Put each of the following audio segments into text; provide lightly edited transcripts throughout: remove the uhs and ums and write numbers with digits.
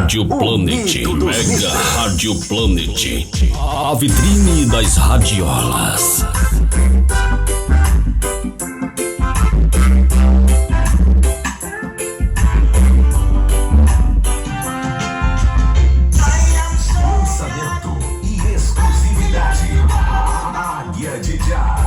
Rádio Planet, Mega Rádio Planet, a vitrine das radiolas. Lançamento e exclusividade. Águia de Já.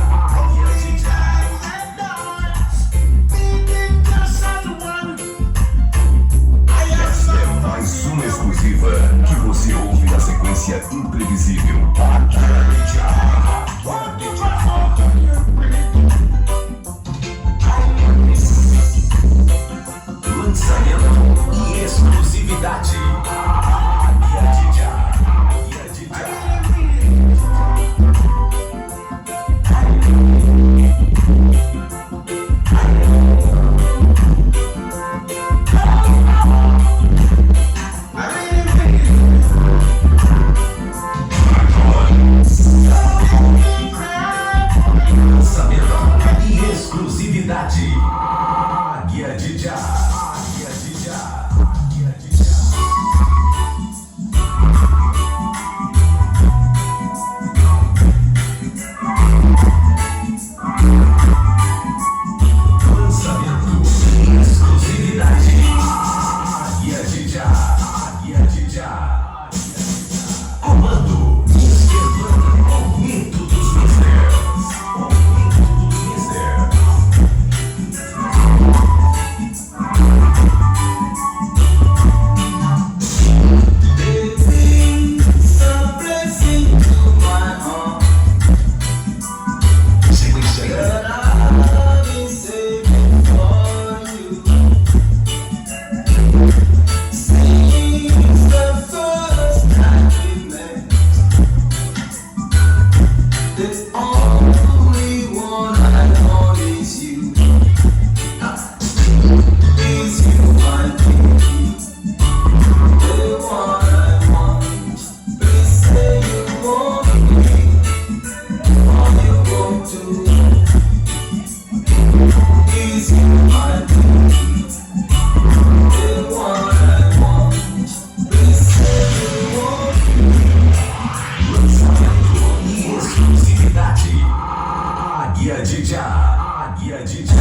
Mais uma exclusiva que você ouve na sequência imprevisível. Lançamento e exclusividade. Águia de Já. Águia de Já. Exclusividade. Águia de Já. Águia de Já. Águia de Já. Lançamento e exclusividade. Águia de Já. Águia de Já. Comando esquerdo. Aumento dos mistérios. Águia de Já. Águia de Já.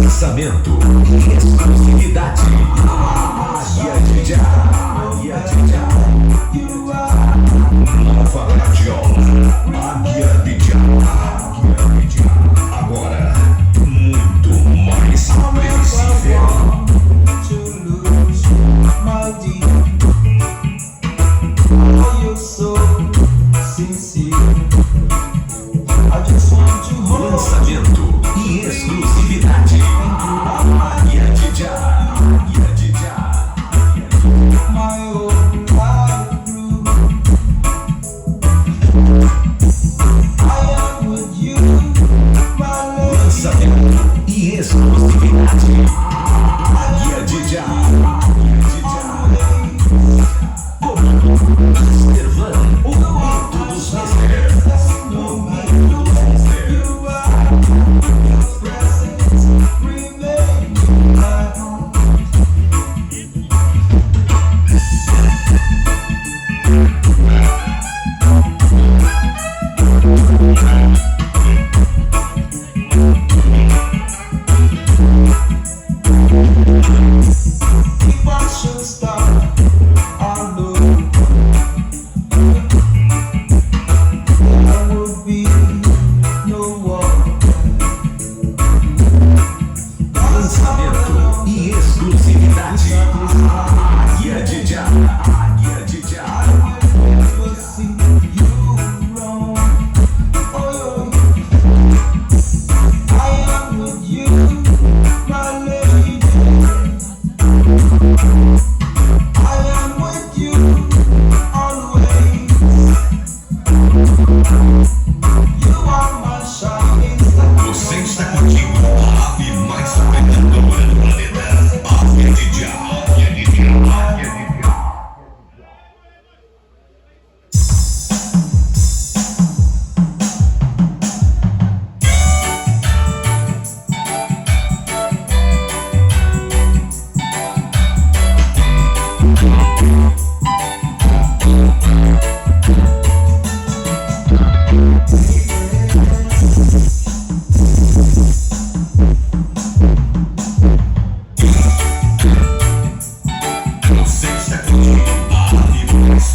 Lançamento e exclusividade. Águia de Já. Águia de Já. Nova radiola. Águia de Já. Águia de Já. Agora, muito mais previsível.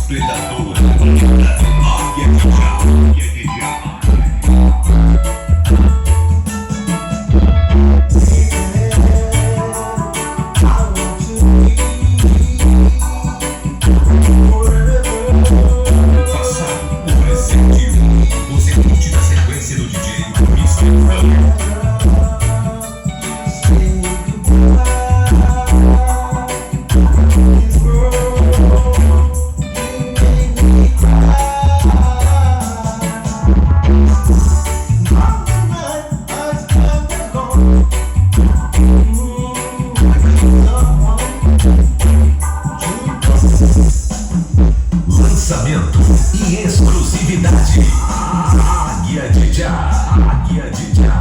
predadora do planeta. Águia de Já. Águia de Já. Lançamento e exclusividade. Águia de Já. Águia de Já.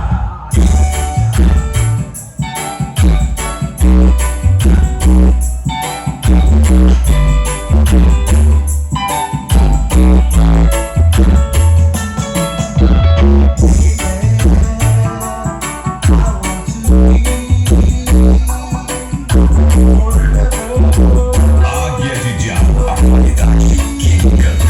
Águia de Já, a qualidade que encanta.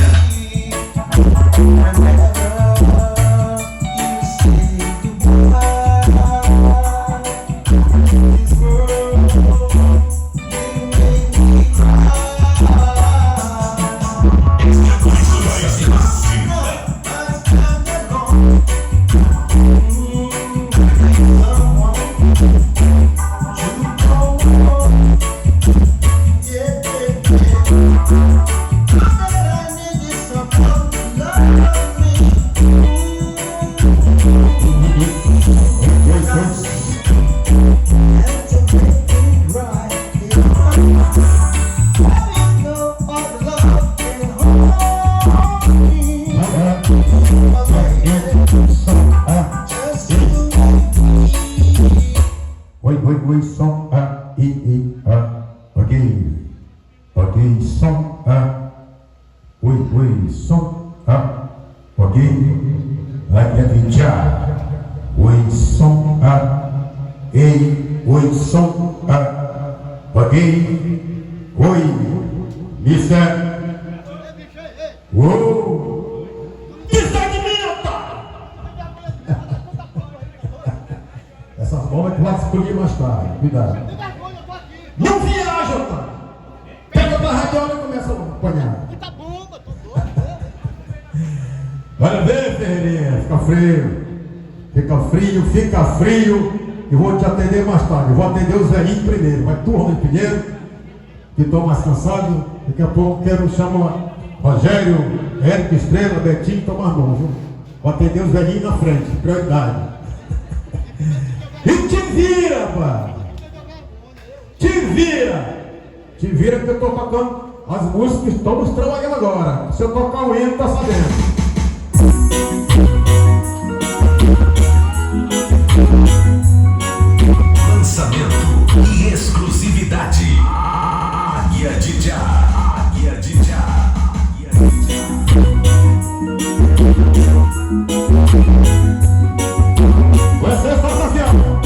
Oi, som, ok, som, oi, som, ok, Águia de Já, oi, som, oi, som, ok, oi, Mr. Uou, essas bombas que vai explodir mais tarde, cuidado. Não viaja, Otário! Pega tua radiola e começa a apanhar. Muita bomba, tô doido. Olha bem, Ferreirinha, fica frio. Fica frio. E vou te atender mais tarde. Eu vou atender os velhinhos primeiro. Vai turma de primeiro, que estou mais cansado. Daqui a pouco quero chamar Rogério, Érico Estrela, Betinho, tomar mão, viu? Vou atender os velhinhos na frente, prioridade. E te vira, pai! Te vira que eu tô tocando as músicas que estamos trabalhando agora. Se eu tocar o hino, tá sabendo. Lançamento e exclusividade. Águia de Já. Águia de Já. Águia de Já. Vai ser sensacional.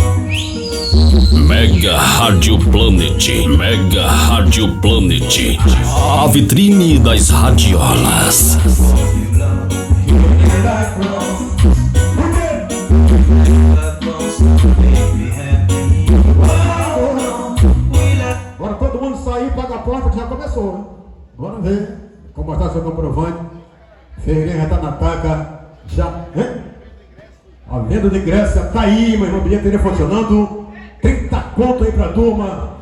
Mega Rádio Planet. Mega Rádio Planet. A vitrine das radiolas. Agora todo mundo sair, paga a porta que já começou, né? Bora ver como está seu comprovante. Ferreirinha já está na taca. Já, hein? A venda de ingresso tá aí, meu irmão, bilheteria funcionando. 30 conto aí pra turma.